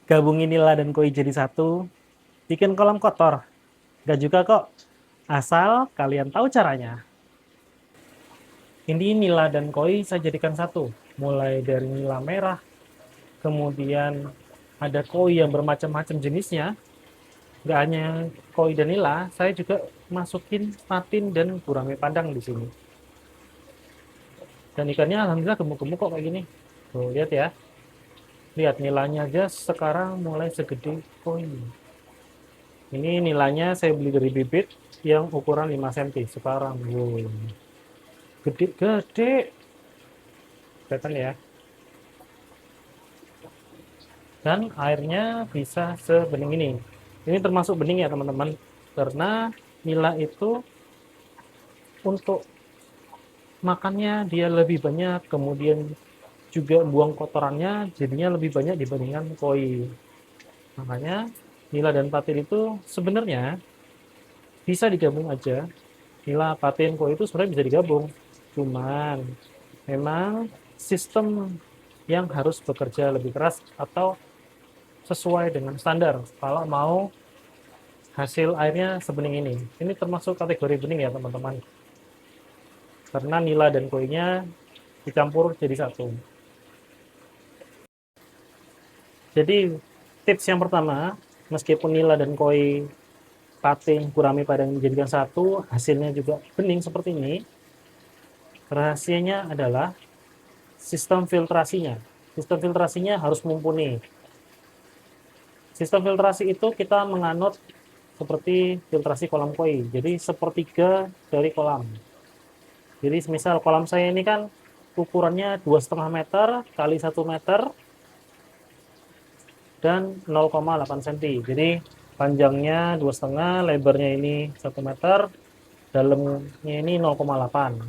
Gabungin nila dan koi jadi satu, bikin kolam kotor. Gak juga kok, asal kalian tahu caranya. Ini nila dan koi saya jadikan satu, mulai dari nila merah, kemudian ada koi yang bermacam-macam jenisnya. Nggak hanya koi dan nila, saya juga masukin patin dan gurame padang di sini. Dan ikannya alhamdulillah gemuk-gemuk kok kayak gini. Tuh, lihat ya. Lihat nilainya aja sekarang mulai segede koi. Ini nilainya saya beli dari bibit yang ukuran 5 cm sekarang. Wow. Gede-gede. Kelihatan ya. Dan airnya bisa sebening ini. Ini termasuk bening ya teman-teman. Karena nila itu untuk makannya dia lebih banyak, kemudian juga buang kotorannya jadinya lebih banyak dibandingkan koi. Makanya nila dan patin itu sebenarnya bisa digabung aja. Nila, patin, koi itu sebenarnya bisa digabung. Cuman memang sistem yang harus bekerja lebih keras atau sesuai dengan standar kalau mau hasil airnya sebening ini. Ini termasuk kategori bening ya teman-teman. Karena nila dan koinya dicampur jadi satu. Jadi tips yang pertama, meskipun nila dan koi pating gurame padang dijadikan satu, hasilnya juga bening seperti ini. Rahasianya adalah sistem filtrasinya. Sistem filtrasinya harus mumpuni. Sistem filtrasi itu kita menganut seperti filtrasi kolam koi. Jadi sepertiga dari kolam. Jadi misal kolam saya ini kan ukurannya 2,5 meter kali 1 meter dan 0,8 cm. Jadi panjangnya 2,5, lebarnya ini 1 meter, dalamnya ini 0,8.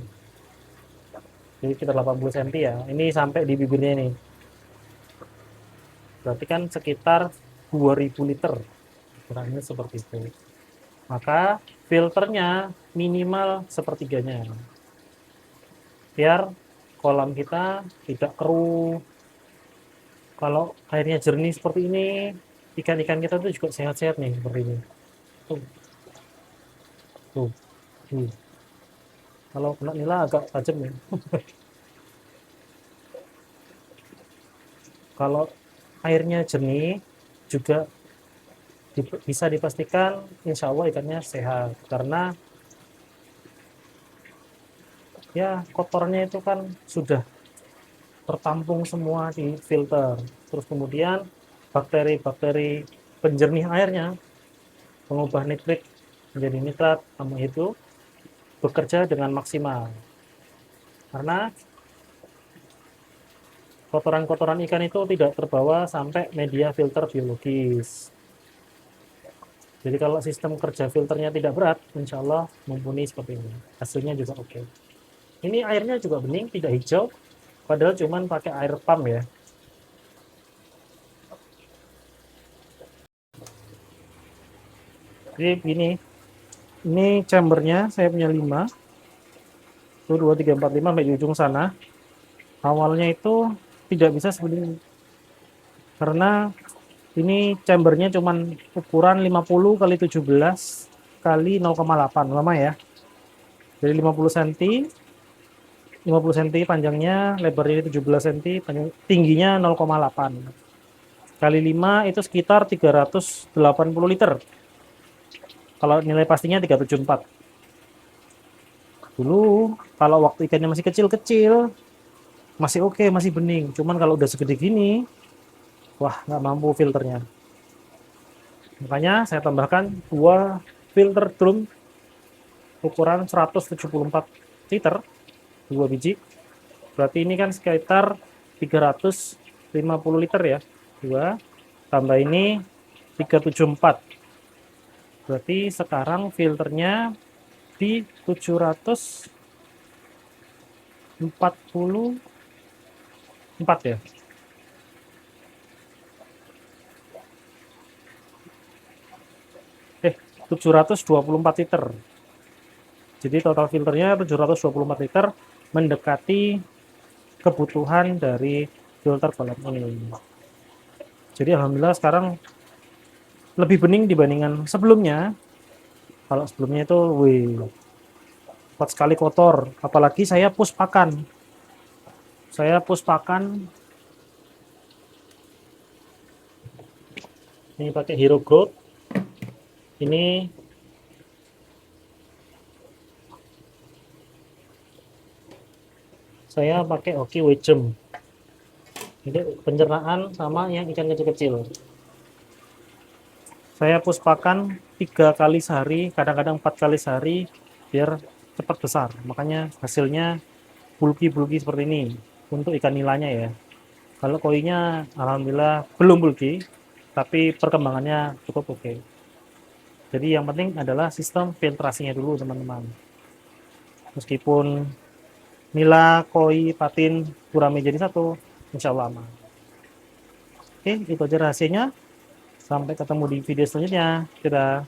Jadi sekitar 80 cm ya. Ini sampai di bibirnya ini. Berarti kan sekitar 2000 liter. Kurangnya seperti itu. Maka filternya minimal sepertiganya. Biar kolam kita tidak keruh. Kalau airnya jernih seperti ini, ikan-ikan kita tuh juga sehat-sehat nih seperti ini. Tuh, tuh, tuh. Kalau kena nila agak tajam ya. Kalau airnya jernih, juga bisa dipastikan insya Allah ikannya sehat. Karena ya kotornya itu kan sudah tertampung semua di filter. Terus kemudian bakteri-bakteri penjernih airnya, pengubah nitrit menjadi nitrat sama itu bekerja dengan maksimal. Karena kotoran-kotoran ikan itu tidak terbawa sampai media filter biologis. Jadi kalau sistem kerja filternya tidak berat, insya Allah mumpuni seperti ini. Hasilnya juga oke. Ini airnya juga bening, tidak hijau, padahal cuman pakai air pump ya. Jadi ini chambernya saya punya 5, 1, 2, 3, 4, 5 sampai di ujung sana. Awalnya itu tidak bisa seperti ini, karena ini chambernya cuman ukuran 50 kali 17 kali 0,8, lama ya. Jadi 50 cm, 50 cm panjangnya, lebarnya 17 cm, tingginya 0,8. Kali 5 itu sekitar 380 liter. Kalau nilai pastinya 374. Dulu kalau waktu ikannya masih kecil-kecil, masih oke, masih bening. Cuman kalau udah segede gini, wah nggak mampu filternya. Makanya saya tambahkan 2 filter drum ukuran 174 liter, 2 biji. Berarti ini kan sekitar 350 liter ya. 2 tambah ini 374. Berarti sekarang filternya di 744 ya. 724 liter. Jadi total filternya 724 liter, mendekati kebutuhan dari filter kolam ini. Jadi alhamdulillah sekarang lebih bening dibandingkan sebelumnya. Kalau sebelumnya itu, wih, cepat sekali kotor. Apalagi saya push pakan. Saya push pakan ini pakai Hero Gold. Ini saya pakai Oki Wisdom. Jadi pencernaan sama yang ikan kecil-kecil. Saya push pakan 3 kali sehari, kadang-kadang 4 kali sehari, biar cepat besar. Makanya hasilnya bulky-bulky seperti ini untuk ikan nilanya ya. Kalau koinya alhamdulillah belum bulky, tapi perkembangannya cukup oke. Jadi yang penting adalah sistem filtrasinya dulu teman-teman. Meskipun nila, koi, patin, gurame jadi satu, insya Allah aman. Oke, itu aja rahasianya. Sampai ketemu di video selanjutnya. Dadah.